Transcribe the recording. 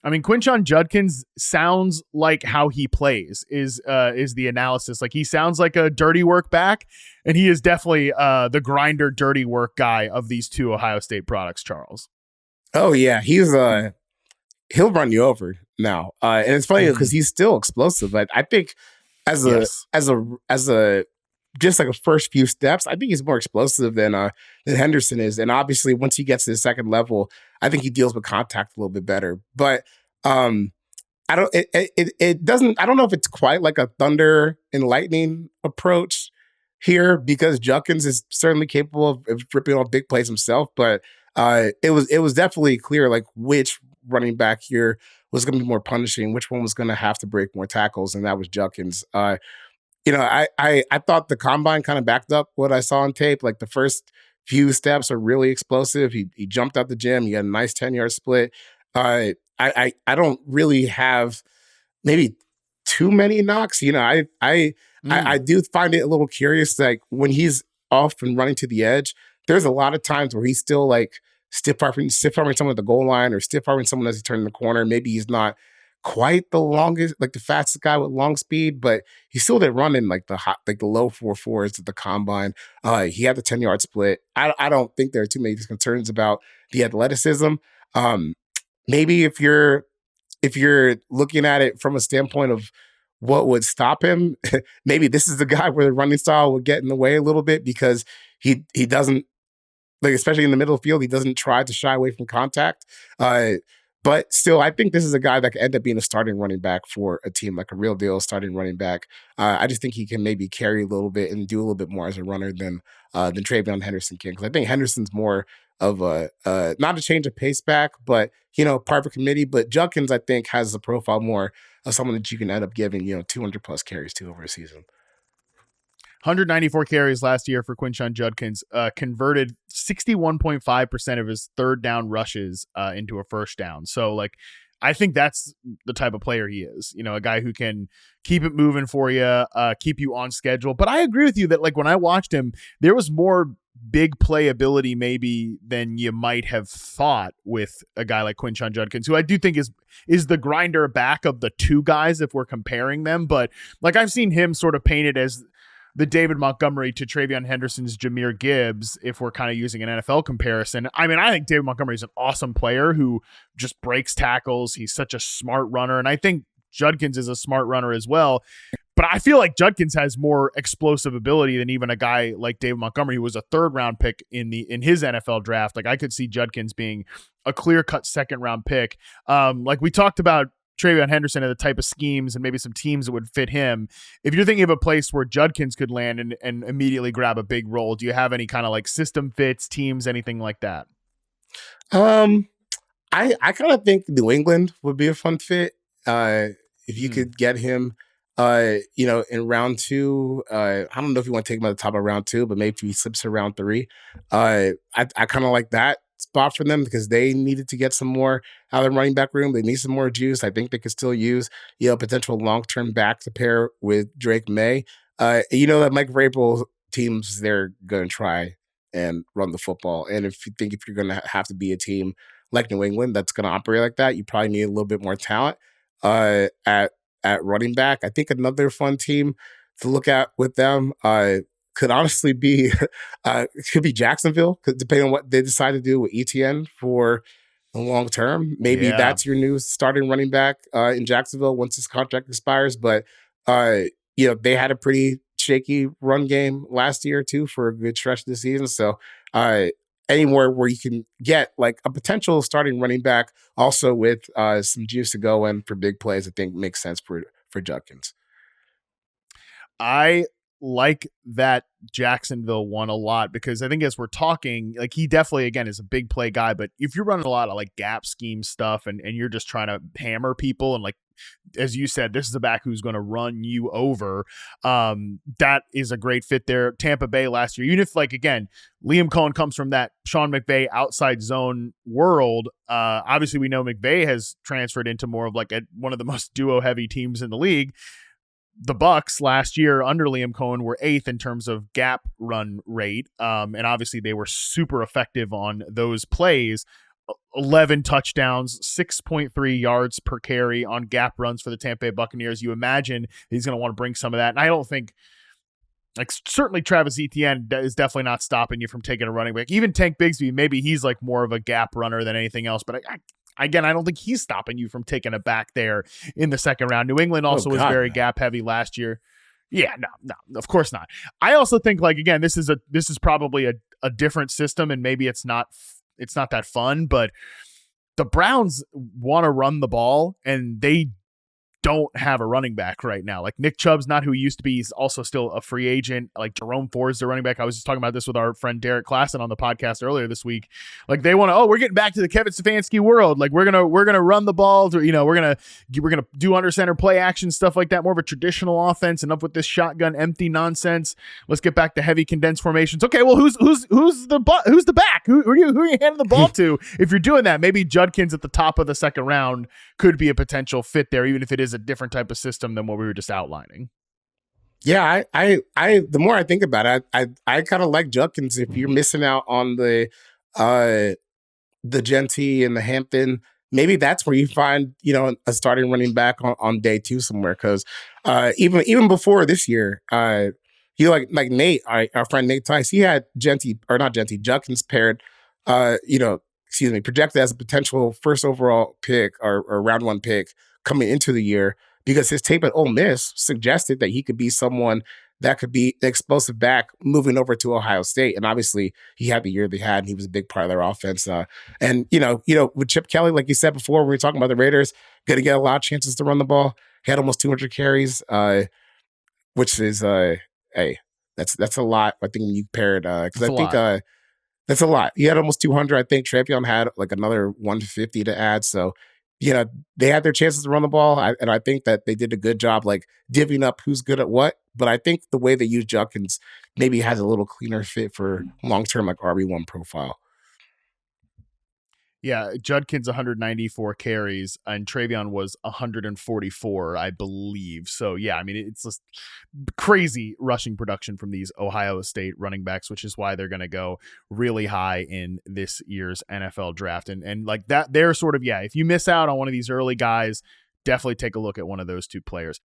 I mean, Quinshon Judkins sounds like how he plays is the analysis. Like he sounds like a dirty work back, and he is definitely the grinder, dirty work guy of these two Ohio State products, Charles. Oh yeah, he'll run you over now, and it's funny because he's still explosive. But I think as a just like a first few steps, I think he's more explosive than Henderson is. And obviously, once he gets to the second level, I think he deals with contact a little bit better. But I don't. It doesn't. I don't know if it's quite like a thunder and lightning approach here because Judkins is certainly capable of ripping on big plays himself. But it was definitely clear like which running back here was going to be more punishing, which one was going to have to break more tackles, and that was Judkins. I thought the combine kind of backed up what I saw on tape. Like the first few steps are really explosive. He jumped out the gym. He had a nice 10-yard split. I don't really have maybe too many knocks. I do find it a little curious. Like when he's off and running to the edge, there's a lot of times where he's still like stiff-arming someone at the goal line or stiff-arming someone as he turns the corner. Maybe he's not quite the longest, like the fastest guy with long speed, but he still did run in like the low 4.4s at the combine. He had the 10-yard split. I don't think there are too many concerns about the athleticism. Maybe if you're looking at it from a standpoint of what would stop him, maybe this is the guy where the running style would get in the way a little bit because he doesn't, like, especially in the middle of the field, he doesn't try to shy away from contact. But still, I think this is a guy that could end up being a starting running back for a team, like a real deal starting running back. I just think he can maybe carry a little bit and do a little bit more as a runner than TreVeyon Henderson can. Because I think Henderson's more of a not a change of pace back, but part of a committee. But Judkins, I think, has a profile more of someone that you can end up giving 200 plus carries to over a season. 194 carries last year for Quinshon Judkins, converted 61.5% of his third down rushes into a first down. So, like, I think that's the type of player he is. A guy who can keep it moving for you, keep you on schedule. But I agree with you that, like, when I watched him, there was more big playability maybe than you might have thought with a guy like Quinshon Judkins, who I do think is the grinder back of the two guys if we're comparing them. But, like, I've seen him sort of painted as the David Montgomery to TreVeyon Henderson's Jahmyr Gibbs, if we're kind of using an NFL comparison. I mean, I think David Montgomery is an awesome player who just breaks tackles. He's such a smart runner. And I think Judkins is a smart runner as well. But I feel like Judkins has more explosive ability than even a guy like David Montgomery, who was a third-round pick in his NFL draft. Like, I could see Judkins being a clear-cut second-round pick. Like we talked about TreVeyon Henderson and the type of schemes and maybe some teams that would fit him. If you're thinking of a place where Judkins could land and immediately grab a big role, do you have any kind of like system fits, teams, anything like that? I kind of think New England would be a fun fit. If you could get him, in round 2, I don't know if you want to take him at the top of round 2, but maybe if he slips to round 3, I kind of like that spot for them because they needed to get some more out of the running back room. They need some more juice. I think they could still use, potential long-term back to pair with Drake May. That Mike Vrabel teams, they're going to try and run the football. And if you're going to have to be a team like New England that's going to operate like that, you probably need a little bit more talent at running back. I think another fun team to look at with them could honestly be could be Jacksonville, depending on what they decide to do with ETN for the long term. Maybe that's your new starting running back in Jacksonville once his contract expires. But they had a pretty shaky run game last year too for a good stretch of the season. So anywhere where you can get like a potential starting running back, also with some juice to go in for big plays, I think makes sense for Judkins. I like that Jacksonville one a lot because I think as we're talking, like he definitely, again, is a big play guy, but if you're running a lot of like gap scheme stuff and you're just trying to hammer people and like, as you said, this is a back who's going to run you over. That is a great fit there. Tampa Bay last year, even if like, again, Liam Cohen comes from that Sean McVay outside zone world. Obviously we know McVay has transferred into more of like one of the most duo heavy teams in the league. The Bucs last year under Liam Cohen were 8th in terms of gap run rate. And obviously they were super effective on those plays. 11 touchdowns, 6.3 yards per carry on gap runs for the Tampa Bay Buccaneers. You imagine he's going to want to bring some of that. And I don't think, like, certainly Travis Etienne is definitely not stopping you from taking a running back. Even Tank Bigsby, maybe he's like more of a gap runner than anything else. But again, I don't think he's stopping you from taking a back there in the second round. New England also was very gap heavy last year. Yeah, no, of course not. I also think, like, again, this is probably a different system, and maybe it's not that fun, but the Browns want to run the ball, and they don't have a running back right now. Like, Nick Chubb's not who he used to be. He's also still a free agent. Like, Jerome Ford's the running back. I was just talking about this with our friend Derek Klassen on the podcast earlier this week. Like, they want to, we're getting back to the Kevin Stefanski world. Like, we're gonna run the ball, to, we're gonna do under center play action, stuff like that. More of a traditional offense, enough with this shotgun empty nonsense. Let's get back to heavy condensed formations. Okay, well, who's the back? Who are you handing the ball to? If you're doing that, maybe Judkins at the top of the second round could be a potential fit there, even if it is a different type of system than what we were just outlining. Yeah, I the more I think about it, I kind of like Judkins. If you're missing out on the Genty and the Hampton, maybe that's where you find, a starting running back on day two somewhere. Because even before this year, like Nate, our friend Nate Tice, he had Judkins paired, projected as a potential first overall pick or round one pick coming into the year, because his tape at Ole Miss suggested that he could be someone that could be the explosive back moving over to Ohio State. And obviously he had the year they had, and he was a big part of their offense. And with Chip Kelly, like you said before, we were talking about the Raiders, going to get a lot of chances to run the ball. He had almost 200 carries, which is, that's a lot. I think when you paired, because I think that's a lot. He had almost 200. I think Travion had like another 150 to add. So, they had their chances to run the ball, and I think that they did a good job, like, divvying up who's good at what. But I think the way they use Judkins maybe has a little cleaner fit for long-term, like, RB1 profile. Yeah, Judkins 194 carries, and Travion was 144, I believe. So, yeah, I mean, it's just crazy rushing production from these Ohio State running backs, which is why they're going to go really high in this year's NFL draft. And like that, they're sort of, if you miss out on one of these early guys, definitely take a look at one of those two players.